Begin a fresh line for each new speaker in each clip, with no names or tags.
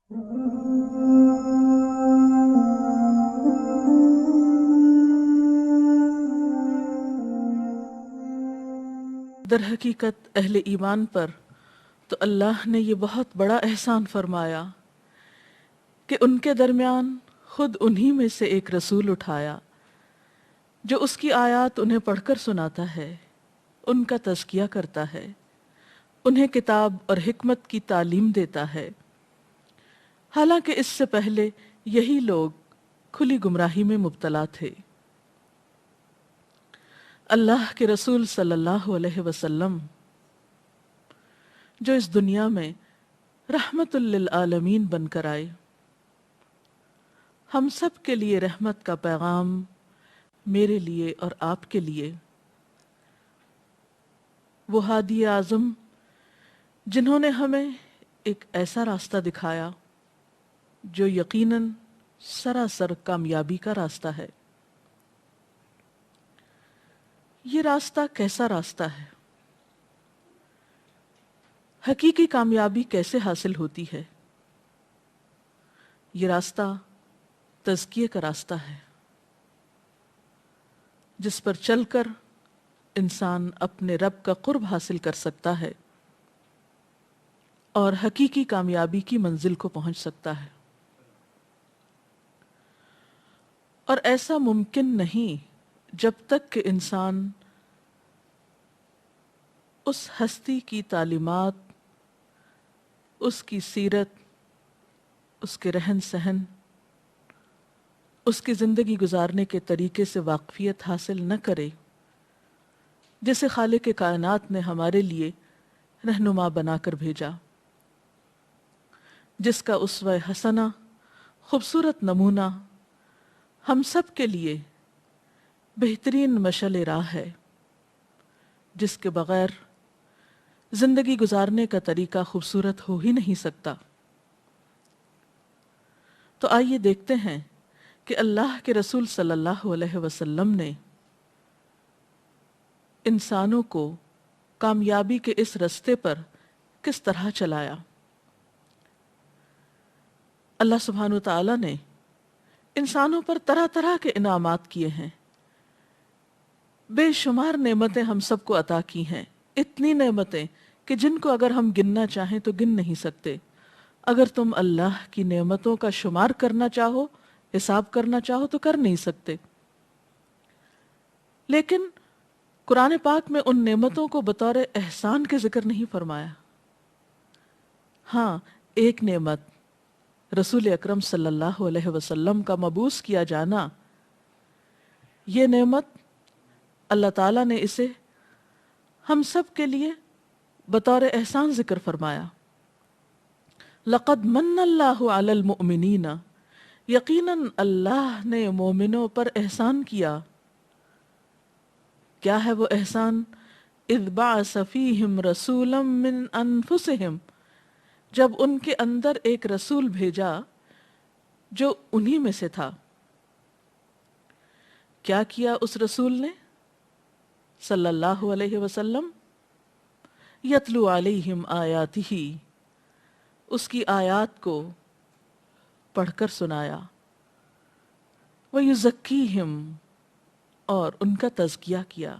در حقیقت اہل ایمان پر تو اللہ نے یہ بہت بڑا احسان فرمایا کہ ان کے درمیان خود انہی میں سے ایک رسول اٹھایا جو اس کی آیات انہیں پڑھ کر سناتا ہے، ان کا تزکیہ کرتا ہے، انہیں کتاب اور حکمت کی تعلیم دیتا ہے، حالانکہ اس سے پہلے یہی لوگ کھلی گمراہی میں مبتلا تھے۔ اللہ کے رسول صلی اللہ علیہ وسلم جو اس دنیا میں رحمت للعالمین بن کر آئے، ہم سب کے لیے رحمت کا پیغام، میرے لیے اور آپ کے لیے، وہ ہادی اعظم جنہوں نے ہمیں ایک ایسا راستہ دکھایا جو یقیناً سراسر کامیابی کا راستہ ہے۔ یہ راستہ کیسا راستہ ہے؟ حقیقی کامیابی کیسے حاصل ہوتی ہے؟ یہ راستہ تزکیے کا راستہ ہے، جس پر چل کر انسان اپنے رب کا قرب حاصل کر سکتا ہے اور حقیقی کامیابی کی منزل کو پہنچ سکتا ہے۔ اور ایسا ممکن نہیں جب تک کہ انسان اس ہستی کی تعلیمات، اس کی سیرت، اس کے رہن سہن، اس کی زندگی گزارنے کے طریقے سے واقفیت حاصل نہ کرے جسے خالق کائنات نے ہمارے لیے رہنما بنا کر بھیجا، جس کا اسوہ حسنہ، خوبصورت نمونہ ہم سب کے لیے بہترین مشعل راہ ہے، جس کے بغیر زندگی گزارنے کا طریقہ خوبصورت ہو ہی نہیں سکتا۔ تو آئیے دیکھتے ہیں کہ اللہ کے رسول صلی اللہ علیہ وسلم نے انسانوں کو کامیابی کے اس رستے پر کس طرح چلایا۔ اللہ سبحانہ و تعالی نے انسانوں پر طرح طرح کے انعامات کیے ہیں، بے شمار نعمتیں ہم سب کو عطا کی ہیں، اتنی نعمتیں کہ جن کو اگر ہم گننا چاہیں تو گن نہیں سکتے۔ اگر تم اللہ کی نعمتوں کا شمار کرنا چاہو، حساب کرنا چاہو تو کر نہیں سکتے۔ لیکن قرآن پاک میں ان نعمتوں کو بطور احسان کے ذکر نہیں فرمایا۔ ہاں، ایک نعمت رسول اکرم صلی اللہ علیہ وسلم کا مبعوث کیا جانا، یہ نعمت اللہ تعالیٰ نے اسے ہم سب کے لیے بطور احسان ذکر فرمایا۔ لقد من اللہ علی المؤمنین، یقیناً اللہ نے مومنوں پر احسان کیا۔ کیا ہے وہ احسان؟ اذ بعث فیہم رسولا من انفسہم، جب ان کے اندر ایک رسول بھیجا جو انہی میں سے تھا۔ کیا کیا اس رسول نے صلی اللہ علیہ وسلم؟ یتلو علیہم آیاتہ، اس کی آیات کو پڑھ کر سنایا، وَيُزَكِّيهِمْ، اور ان کا تزکیہ کیا،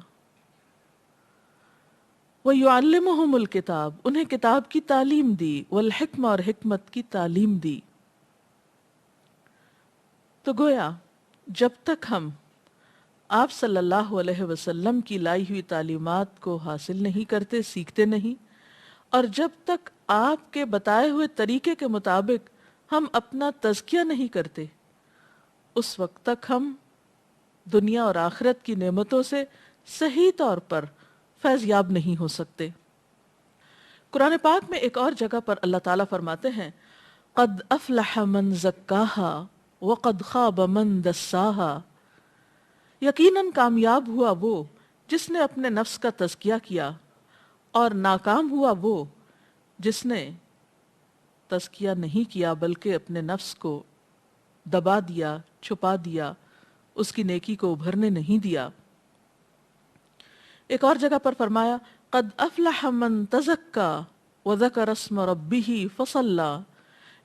وَيُعَلِّمُهُمُ الْكِتَابَ، انہیں کتاب کی تعلیم دی، وَالْحِكْمَةَ، اور حکمت کی تعلیم دی۔ تو گویا جب تک ہم آپ صلی اللہ علیہ وسلم کی لائی ہوئی تعلیمات کو حاصل نہیں کرتے، سیکھتے نہیں، اور جب تک آپ کے بتائے ہوئے طریقے کے مطابق ہم اپنا تزکیہ نہیں کرتے، اس وقت تک ہم دنیا اور آخرت کی نعمتوں سے صحیح طور پر فیض یاب نہیں ہو سکتے۔ قرآن پاک میں ایک اور جگہ پر اللہ تعالیٰ فرماتے ہیں، قد افلح من زکاہا وقد خاب من دساہا، یقیناً کامیاب ہوا وہ جس نے اپنے نفس کا تزکیہ کیا، اور ناکام ہوا وہ جس نے تزکیہ نہیں کیا بلکہ اپنے نفس کو دبا دیا، چھپا دیا، اس کی نیکی کو ابھرنے نہیں دیا۔ ایک اور جگہ پر فرمایا، قد افلح من تزکا وذکر اسم ربہ فصلی،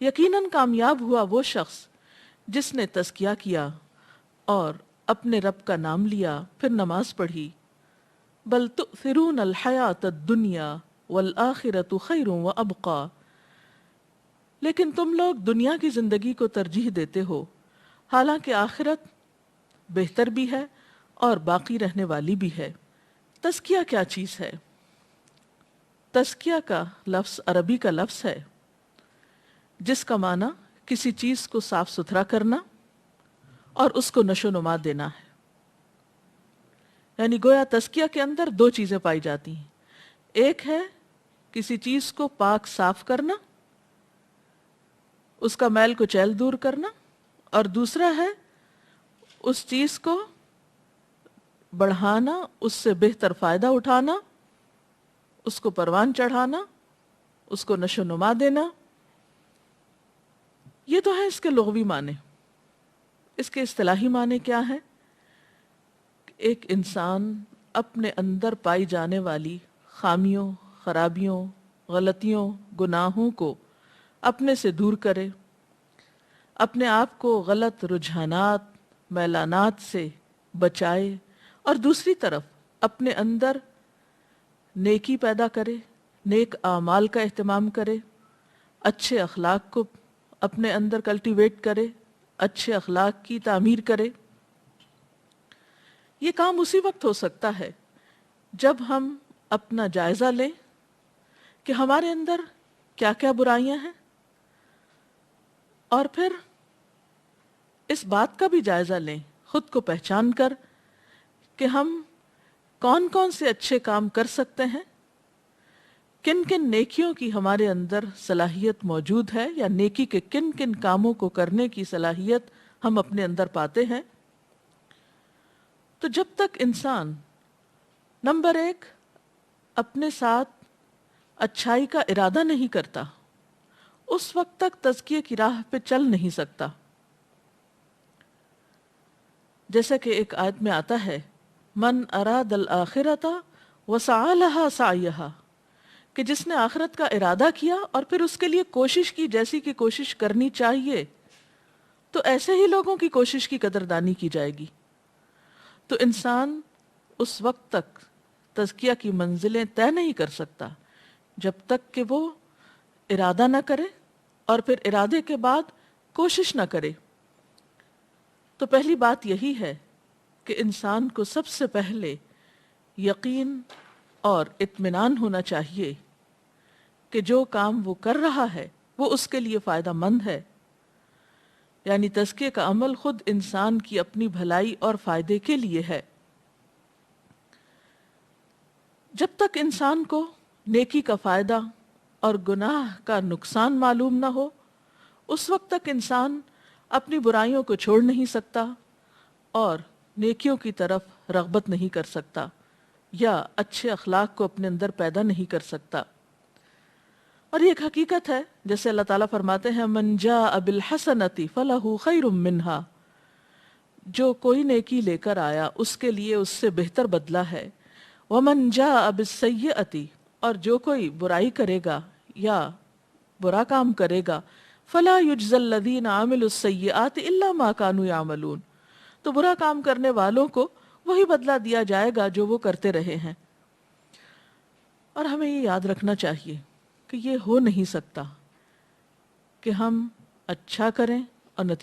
یقیناً کامیاب ہوا وہ شخص جس نے تزکیہ کیا اور اپنے رب کا نام لیا پھر نماز پڑھی. بل تؤثرون الحیات الدنیا والآخرۃ خیر وابقی. لیکن تم لوگ دنیا کی زندگی کو ترجیح دیتے ہو حالانکہ آخرت بہتر بھی ہے اور باقی رہنے والی بھی ہے. تزکیہ کیا چیز ہے؟ تزکیہ کا لفظ عربی کا لفظ ہے جس کا معنی کسی چیز کو صاف ستھرا کرنا اور اس کو نشو و نما دینا ہے. یعنی گویا تزکیہ کے اندر دو چیزیں پائی جاتی ہیں. ایک ہے کسی چیز کو پاک صاف کرنا، اس کا میل کچیل دور کرنا، اور دوسرا ہے اس چیز کو بڑھانا، اس سے بہتر فائدہ اٹھانا، اس کو پروان چڑھانا، اس کو نشو و نما دینا. یہ تو ہے اس کے لغوی معنی. اس کے اصطلاحی معنی کیا ہے؟ ایک انسان اپنے اندر پائی جانے والی خامیوں، خرابیوں، غلطیوں، گناہوں کو اپنے سے دور کرے، اپنے آپ کو غلط رجحانات، میلانات سے بچائے، اور دوسری طرف اپنے اندر نیکی پیدا کرے، نیک اعمال کا اہتمام کرے، اچھے اخلاق کو اپنے اندر کلٹیویٹ کرے، اچھے اخلاق کی تعمیر کرے. یہ کام اسی وقت ہو سکتا ہے جب ہم اپنا جائزہ لیں کہ ہمارے اندر کیا کیا برائیاں ہیں، اور پھر اس بات کا بھی جائزہ لیں خود کو پہچان کر کہ ہم کون کون سے اچھے کام کر سکتے ہیں، کن کن نیکیوں کی ہمارے اندر صلاحیت موجود ہے، یا نیکی کے کن کن کاموں کو کرنے کی صلاحیت ہم اپنے اندر پاتے ہیں. تو جب تک انسان نمبر ایک اپنے ساتھ اچھائی کا ارادہ نہیں کرتا، اس وقت تک تزکیے کی راہ پہ چل نہیں سکتا. جیسا کہ ایک آیت میں آتا ہے من اراد الآخرۃ وسعی لہا سعیہا، کہ جس نے آخرت کا ارادہ کیا اور پھر اس کے لیے کوشش کی جیسی کہ کوشش کرنی چاہیے، تو ایسے ہی لوگوں کی کوشش کی قدردانی کی جائے گی. تو انسان اس وقت تک تزکیہ کی منزلیں طے نہیں کر سکتا جب تک کہ وہ ارادہ نہ کرے اور پھر ارادے کے بعد کوشش نہ کرے. تو پہلی بات یہی ہے کہ انسان کو سب سے پہلے یقین اور اطمینان ہونا چاہیے کہ جو کام وہ کر رہا ہے وہ اس کے لیے فائدہ مند ہے. یعنی تزکیے کا عمل خود انسان کی اپنی بھلائی اور فائدے کے لیے ہے. جب تک انسان کو نیکی کا فائدہ اور گناہ کا نقصان معلوم نہ ہو، اس وقت تک انسان اپنی برائیوں کو چھوڑ نہیں سکتا اور نیکیوں کی طرف رغبت نہیں کر سکتا، یا اچھے اخلاق کو اپنے اندر پیدا نہیں کر سکتا. اور یہ ایک حقیقت ہے، جیسے اللہ تعالیٰ فرماتے ہیں من جاء بالحسنۃ فلہ خیر منہا، جو کوئی نیکی لے کر آیا اس کے لیے اس سے بہتر بدلہ ہے. ومن جاء بالسیئۃ، اور جو کوئی برائی کرے گا یا برا کام کرے گا، فلا یجزی الذین عملوا السیئات الا ما کانوا یعملون، تو برا کام کرنے والوں کو وہی بدلہ دیا جائے گا جو وہ کرتے رہے ہیں. اور ہمیں یہ یاد رکھنا چاہیے کہ یہ ہو نہیں سکتا کہ ہم اچھا کریں